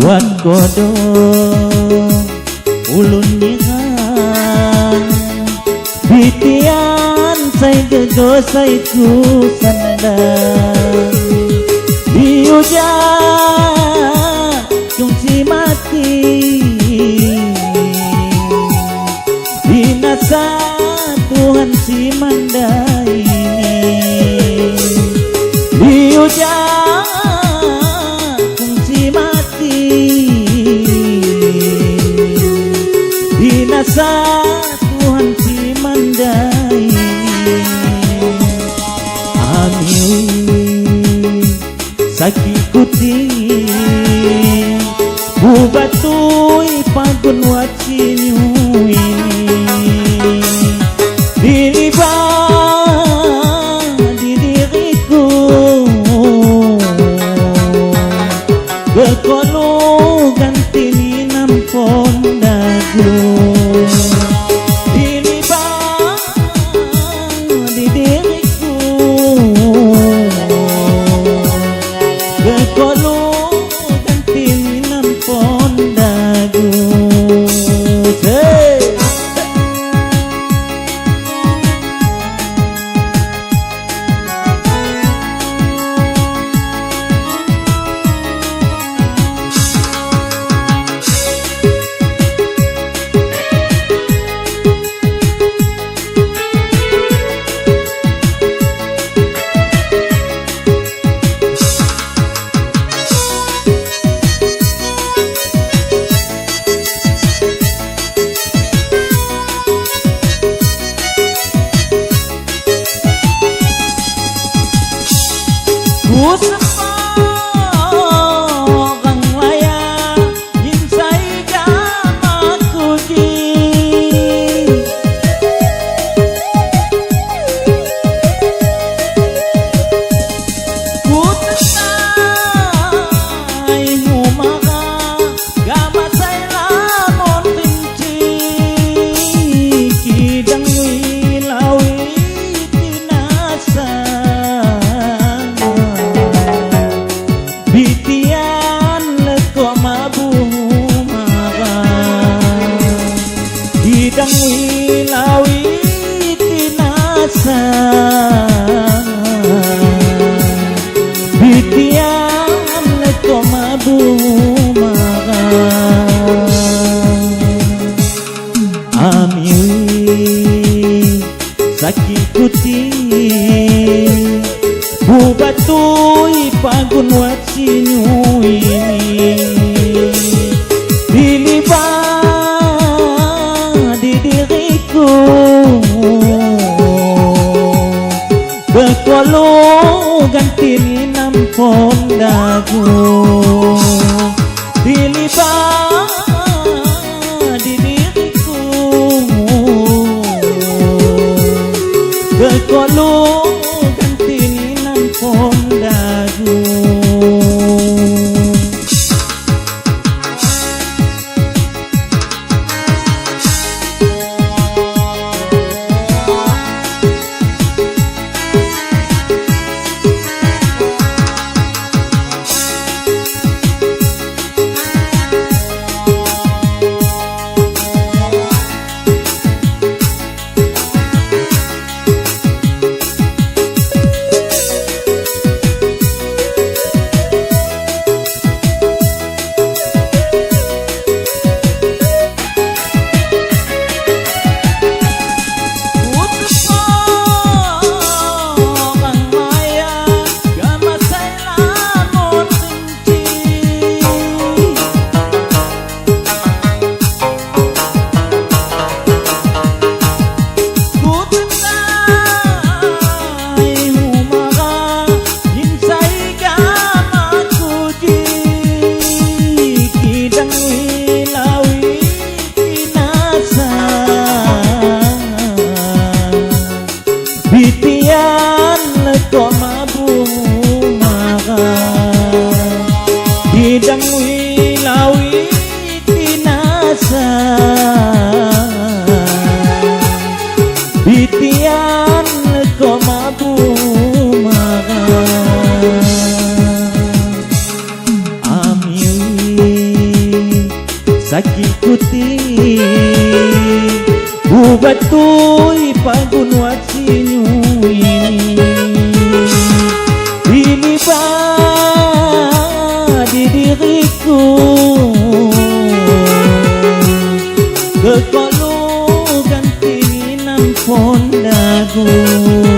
buat kodong ulun nyehan bitian say gego say ku sandang diuja cung si mati binasa Tuhan si mandai diuja cung si mati binasa Tuhan si mandai amin sakit kuti bubatui pagun wacinyu ini diriba di diriku berkolo ganti ni nampon dagu diriba di diriku berkolo ganti ni nampon dagu bitian leko mabu mara ami sakit kuti bubatui pagun wacinyu ini diliba di diriku berkolo ganti ni nampon dagu diliba di diriku berkolo ganti ni nampon dagu bitian leko mabu mara hidang wilawi tinasa bitian leko mabu mara ami putih Ubato'y pagunwat sinyo ini ba di diriku Kekalo ganti ng pondago